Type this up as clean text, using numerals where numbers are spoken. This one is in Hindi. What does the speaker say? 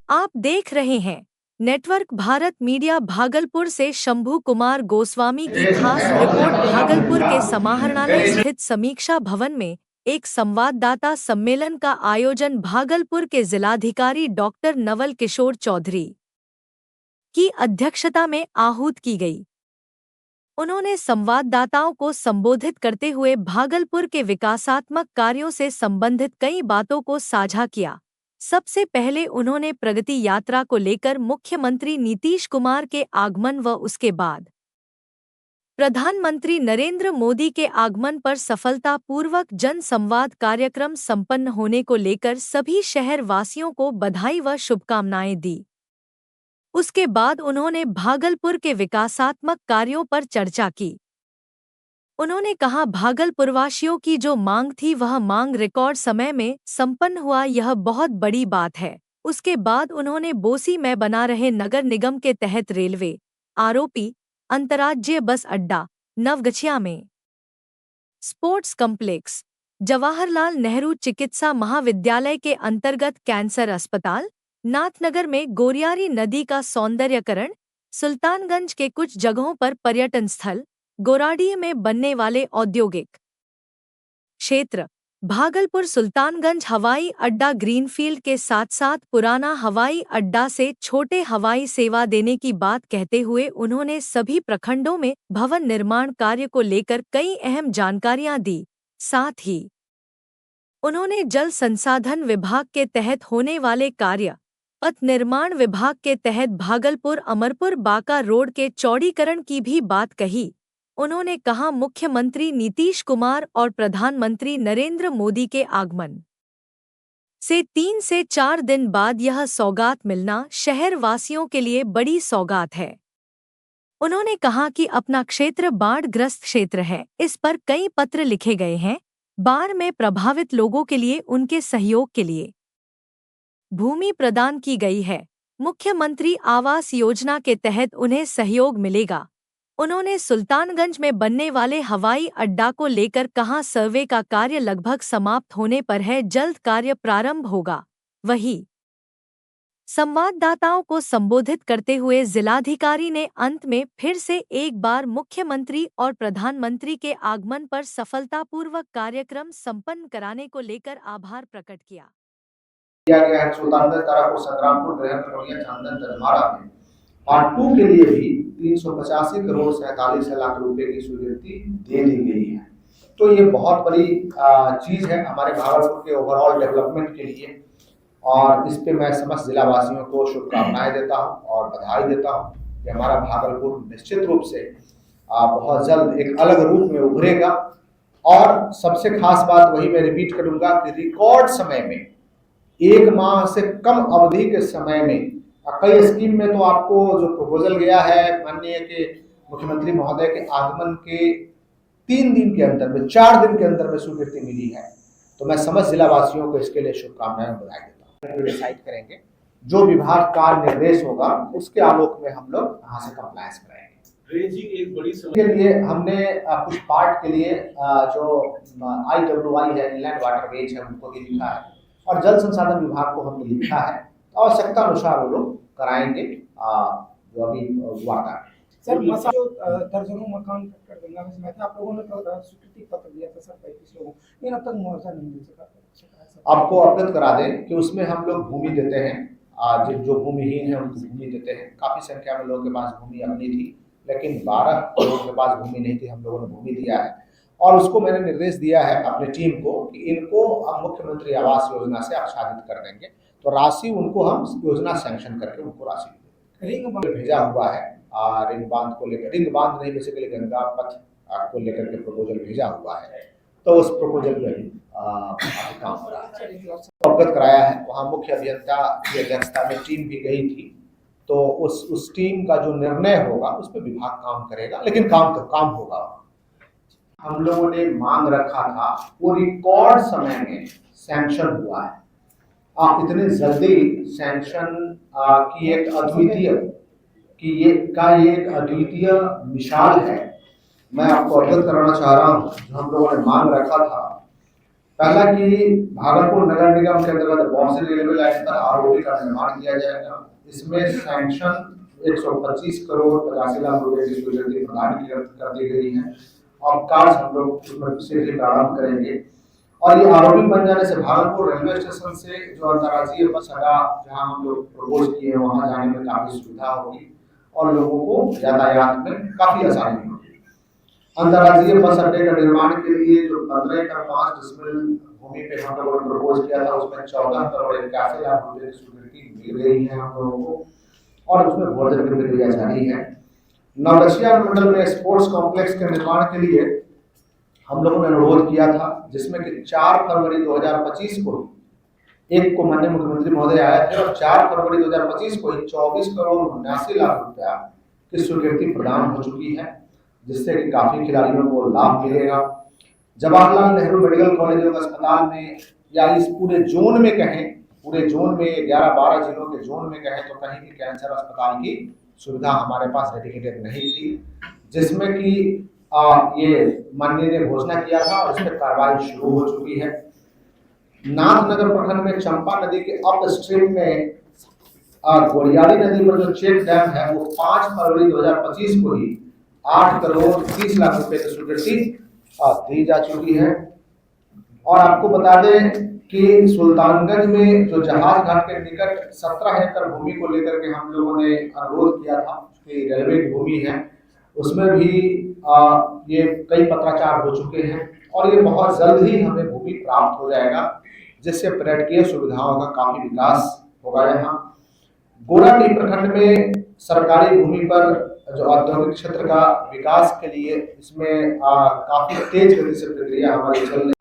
आप देख रहे हैं नेटवर्क भारत मीडिया। भागलपुर से शंभू कुमार गोस्वामी की खास रिपोर्ट। भागलपुर के समाहरणालय स्थित समीक्षा भवन में एक संवाददाता सम्मेलन का आयोजन भागलपुर के जिलाधिकारी डॉक्टर नवल किशोर चौधरी की अध्यक्षता में आहूत की गई। उन्होंने संवाददाताओं को संबोधित करते हुए भागलपुर के विकासात्मक कार्यों से संबंधित कई बातों को साझा किया। सबसे पहले उन्होंने प्रगति यात्रा को लेकर मुख्यमंत्री नीतीश कुमार के आगमन व उसके बाद प्रधानमंत्री नरेंद्र मोदी के आगमन पर सफलतापूर्वक जन संवाद कार्यक्रम संपन्न होने को लेकर सभी शहर वासियों को बधाई व शुभकामनाएं दी। उसके बाद उन्होंने भागलपुर के विकासात्मक कार्यों पर चर्चा की। उन्होंने कहा, भागलपुरवासियों की जो मांग थी वह मांग रिकॉर्ड समय में संपन्न हुआ, यह बहुत बड़ी बात है। उसके बाद उन्होंने बोसी में बना रहे नगर निगम के तहत रेलवे, आरओपी, अंतर्राज्यीय बस अड्डा, नवगछिया में स्पोर्ट्स कॉम्प्लेक्स, जवाहरलाल नेहरू चिकित्सा महाविद्यालय के अंतर्गत कैंसर अस्पताल, नाथनगर में गोरियारी नदी का सौंदर्यकरण, सुल्तानगंज के कुछ जगहों पर पर्यटन स्थल, गोराडीह में बनने वाले औद्योगिक क्षेत्र, भागलपुर सुल्तानगंज हवाई अड्डा ग्रीनफील्ड के साथ साथ पुराना हवाई अड्डा से छोटे हवाई सेवा देने की बात कहते हुए उन्होंने सभी प्रखंडों में भवन निर्माण कार्य को लेकर कई अहम जानकारियां दी। साथ ही उन्होंने जल संसाधन विभाग के तहत होने वाले कार्य, पथ निर्माण विभाग के तहत भागलपुर अमरपुर बांका रोड के चौड़ीकरण की भी बात कही। उन्होंने कहा, मुख्यमंत्री नीतीश कुमार और प्रधानमंत्री नरेंद्र मोदी के आगमन से 3 से 4 दिन बाद यह सौगात मिलना शहर वासियों के लिए बड़ी सौगात है। उन्होंने कहा कि अपना क्षेत्र बाढ़ग्रस्त क्षेत्र है, इस पर कई पत्र लिखे गए हैं। बाढ़ में प्रभावित लोगों के लिए उनके सहयोग के लिए भूमि प्रदान की गई है। मुख्यमंत्री आवास योजना के तहत उन्हें सहयोग मिलेगा। उन्होंने सुल्तानगंज में बनने वाले हवाई अड्डा को लेकर कहा, सर्वे का कार्य लगभग समाप्त होने पर है, जल्द कार्य प्रारंभ होगा। वहीं संवाददाताओं को संबोधित करते हुए जिलाधिकारी ने अंत में फिर से एक बार मुख्यमंत्री और प्रधानमंत्री के आगमन पर सफलतापूर्वक कार्यक्रम संपन्न कराने को लेकर आभार प्रकट किया गया है। सुल्तानगंज, तारापुर, संग्रामपुर, ग्रहण, कटोरिया, चांदन, धर्माड़ा में पार्ट 2 के लिए भी 385 करोड़ 47 लाख रुपए की स्वीकृति दे दी गई है। तो ये बहुत बड़ी चीज है हमारे भागलपुर के ओवरऑल डेवलपमेंट के लिए, और इस पे मैं समस्त जिला वासियों को शुभकामनाएं देता हूं और बधाई देता हूं कि हमारा भागलपुर निश्चित रूप से बहुत जल्द एक अलग रूप में उभरेगा। और सबसे खास बात वही मैं रिपीट करूंगा कि रिकॉर्ड समय में, 1 माह से कम अवधि के समय में कई स्कीम में तो आपको जो प्रपोजल गया है माननीय के मुख्यमंत्री महोदय के आगमन के 3 दिन के अंदर में, 4 दिन के अंदर में स्वीकृति मिली है। तो मैं समस्त जिला वासियों को इसके लिए शुभकामनाएं बधाई देता हूँ। डिसाइड करेंगे जो विभाग का निर्देश होगा उसके आलोक में हम लोग यहाँ से कंप्लायंस कराएंगे। एक बड़ी के लिए हमने कुछ पार्ट के लिए जो IWI है, इनलैंड वाटरवेज है, उनको भी लिखा है, और जल संसाधन विभाग को हमने लिखा है। आवश्यकता अनुसार वो लोग कराएंगे जो अभी हुआ था। सर, जो दर्जनों मकान कर गंगा में समाये थे, आप लोगों ने स्वीकृति पत्र दिया था सर 35 लोगों, लेकिन अब तक मुआवजा नहीं मिल सका। आपको अवगत करा दें कि उसमें हम लोग भूमि देते हैं, जो भूमिहीन है उनको भूमि देते हैं। काफी संख्या में लोगों के पास भूमि अपनी थी, लेकिन 12 लोगों के पास भूमि नहीं थी, हम लोगों ने भूमि दिया है। और उसको मैंने निर्देश दिया है अपने टीम को कि इनको हम मुख्यमंत्री आवास योजना से आच्छादित कर देंगे, तो राशि उनको हम योजना सैंक्शन करके उनको राशि रिंग भेजा हुआ है। रिंग बांध को लेकर, रिंग बांध नहीं, बेसिकली गंगा पथ को लेकर के प्रपोजल भेजा हुआ है, तो उस प्रपोजल पर काम हो रहा है। अवगत कराया है, वहाँ मुख्य अभियंता की अध्यक्षता में टीम भी गई थी, तो उस टीम का जो निर्णय होगा उस पर विभाग काम करेगा, लेकिन काम होगा। हम लोगों ने मांग रखा था, वो रिकॉर्ड समय में सैंक्शन हुआ है। इतने जल्दी सैंक्शन की एक अद्वितीय मिसाल है। मैं आपको अवगत कराना चाह रहा हूँ, जो हम लोगों ने मांग रखा था पहला कि भागलपुर नगर निगम के अंतर्गत बौंसी रेलवे लाइन पर आरओबी का निर्माण किया जाएगा। इसमें सैंक्शन 125 करोड़ 85 लाख रुपए की स्वीकृति प्रदान कर दी गई है और कार्य हम लोग उसमें शीघ्र ही प्रारंभ करेंगे। और ये आरओबी बन जाने से भागलपुर रेलवे स्टेशन से जो अंतर्राज्यीय बस अड्डा जहां हम लोग प्रपोज किए हैं वहां जाने में काफी सुविधा होगी और लोगों को यातायात में काफी आसानी होगी। अंतर्राज्यीय बस अड्डे का निर्माण के लिए जो 15.5 भूमि पे हम लोगों ने प्रपोज किया था उसमें 14 करोड़ 81 लाख रुपए की स्वीकृति मिल गई है हम लोगों को और उसमें भोजन की प्रक्रिया जारी है। नवगछिया मंडल में स्पोर्ट्स कॉम्प्लेक्स के निर्माण के लिए हम लोगों ने अनुरोध किया था जिसमें कि 4 फरवरी 2025 को एक को माननीय मुख्यमंत्री महोदय आए थे और 4 फरवरी 2025 को 24 करोड़ 79 लाख रुपया की स्वीकृति प्रदान हो चुकी है जिससे कि काफी खिलाड़ियों को लाभ मिलेगा। जवाहरलाल नेहरू मेडिकल कॉलेज और अस्पताल में या इस पूरे जोन में कहें, पूरे जोन में 11-12 जिलों के जोन में कहें तो कहीं भी कैंसर अस्पताल की सुविधा हमारे पास डेडिकेटेड नहीं थी, जिसमें कि ये माननीय ने घोषणा किया था और इस पर कार्रवाई शुरू हो चुकी है। नाथनगर प्रखंड में चंपा नदी के अपस्ट्रीम में गोरियाली नदी पर जो चेक डैम है वो 5 फरवरी 2025 को ही 8 करोड़ 30 लाख रुपए की स्वीकृति दी जा चुकी है। और आपको बता दें कि सुल्तानगंज में जो जहाज घाट के निकट 17 एकड़ भूमि को लेकर के हम लोगों ने अनुरोध किया था कि रेलवे की भूमि है उसमें भी ये कई पत्राचार हो चुके हैं और ये बहुत जल्द ही हमें भूमि प्राप्त हो जाएगा जिससे पर्यटकीय सुविधाओं का काफी विकास होगा। यहाँ गोराडीह प्रखंड में सरकारी भूमि पर जो औद्योगिक क्षेत्र का विकास के लिए इसमें काफी तेज गति से प्रक्रिया हमारी चल रही